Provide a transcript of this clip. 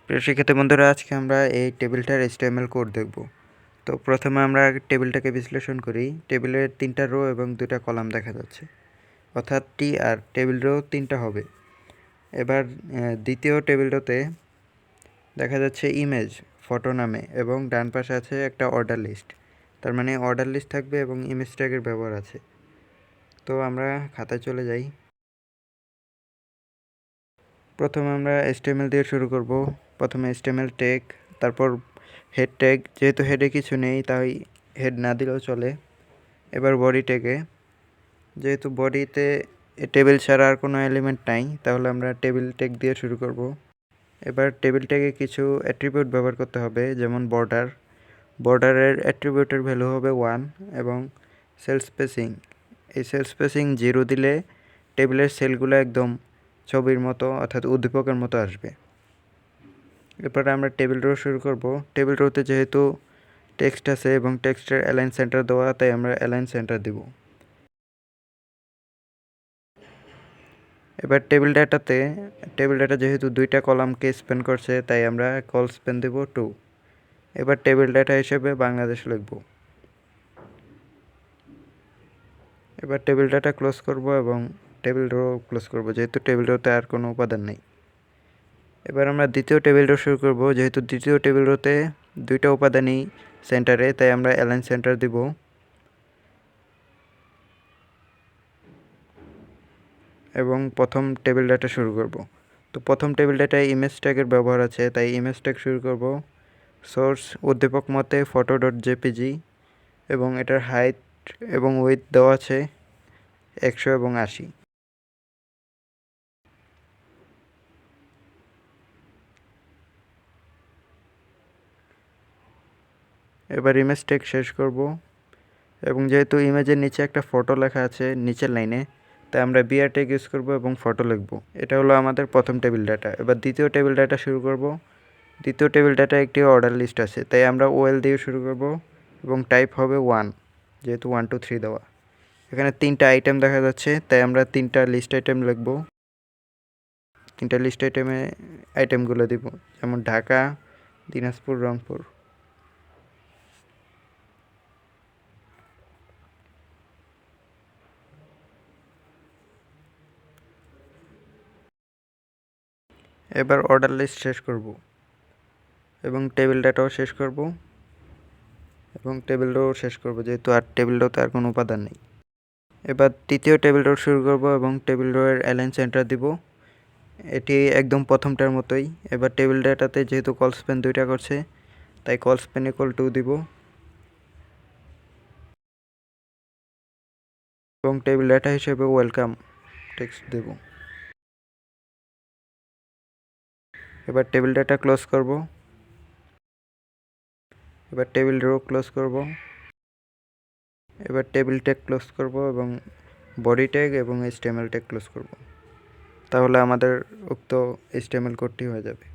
প্রিয় শিক্ষার্থী বন্ধুরা, আজকে আমরা এই টেবিলটার HTML কোড দেখব। তো প্রথমে আমরা টেবিলটাকে বিশ্লেষণ করি। টেবিলের 3টা রো এবং 2টা কলাম দেখা যাচ্ছে, অর্থাৎ টি আর টেবিল রো 3টা হবে। এবার দ্বিতীয় টেবিল রোতে দেখা যাচ্ছে ইমেজ ফটো নামে এবং ডান পাশে আছে একটা অর্ডার লিস্ট। তার মানে অর্ডার লিস্ট থাকবে এবং ইমেজ ট্যাগের ব্যবহার আছে। তো আমরা খাতায় চলে যাই। প্রথমে আমরা HTML দিয়ে শুরু করব। প্রথমে HTML ট্যাগ, তারপর হেড ট্যাগ। যেহেতু হেডে কিছু নেই তাই হেড না দিলেও চলে। এবার বডি ট্যাগে, যেহেতু বডিতে টেবিল ছাড়া আর কোনো এলিমেন্ট নাই, তাহলে আমরা টেবিল ট্যাগ দিয়ে শুরু করব। এবার টেবিল ট্যাগে কিছু অ্যাট্রিবিউট ব্যবহার করতে হবে, যেমন বর্ডারের অ্যাট্রিবিউটের ভ্যালু হবে 1 এবং সেল স্পেসিং, এই সেল স্পেসিং 0 দিলে টেবিলের সেলগুলো একদম ছবির মতো অর্থাৎ উদ্দীপকের মতো আসবে। এরপরে আমরা টেবিল রো শুরু করব। টেবিল রোতে যেহেতু টেক্সট আছে এবং টেক্সটের অ্যালাইন সেন্টার দেওয়া, তাই আমরা অ্যালাইন সেন্টার দেব। এবার টেবিল ডাটা যেহেতু 2টা কলামকে স্প্যান করছে, তাই আমরা কল স্প্যান দেব 2। এবার টেবিল ডাটা হিসেবে বাংলাদেশ লিখব। এবার টেবিল ডাটা ক্লোজ করব এবং টেবিল রো ক্লোজ করব, যেহেতু টেবিল রোতে আর কোনো উপাদান নেই। এবার আমরা দ্বিতীয় টেবিল রো শুরু করব। যেহেতু দ্বিতীয় টেবিল রোতে 2টা উপাদানই সেন্টারে, তাই আমরা অ্যালাইন সেন্টার দিব এবং প্রথম টেবিল ডাটা শুরু করব। তো প্রথম টেবিল ডাটায় ইমেজ ট্যাগের ব্যবহার আছে, তাই ইমেজ ট্যাগ শুরু করব। সোর্স উদ্দীপক মতে photo.jpg এবং এটার হাইট এবং উইথ দেওয়া আছে 100 এবং 80। এবার ইমেজ ট্যাগ শেষ করব এবং যেহেতু ইমেজের নিচে একটা ফটো লেখা আছে নিচের লাইনে, তাই আমরা বিআর ট্যাগ ইউজ করব এবং ফটো লিখব। এটা হলো আমাদের প্রথম টেবিল ডাটা। এবার দ্বিতীয় টেবিল ডাটা শুরু করব। দ্বিতীয় টেবিল ডাটা একটি অর্ডার লিস্ট আছে, তাই আমরা ওএল দিয়ে শুরু করব এবং টাইপ হবে 1, যেহেতু 1 2 3 দেওয়া। এখানে 3টা আইটেম দেখা যাচ্ছে, তাই আমরা 3টা লিস্ট আইটেম লিখব। 3টা লিস্ট আইটেমগুলো দিব, যেমন ঢাকা, দিনাজপুর, রংপুর। এবার অর্ডার লিস্ট শেষ করব এবং টেবিল ডাটাও শেষ করব এবং টেবিল রো শেষ করব, যেহেতু আর টেবিল রোতে আর কোনো উপাদান নেই। এবার তৃতীয় টেবিল রো শুরু করব এবং টেবিল রো এর অ্যালাইন সেন্টার দিব। এটি একদম প্রথমটার মতোই। এবার টেবিল ডাটাতে যেহেতু কল স্প্যান 2টা করছে, তাই কল স্প্যান ইকুয়াল 2 দিব এবং টেবিল ডাটা হিসেবে ওয়েলকাম টেক্সট দেব। এবার টেবিল ডাটা ক্লোজ করব। এবার টেবিল রো ক্লোজ করব। এবার টেবিল ট্যাগ ক্লোজ করব এবং বডি ট্যাগ এবং HTML ট্যাগ ক্লোজ করব। তাহলে আমাদের উক্ত HTML কোডটি হয়ে যাবে।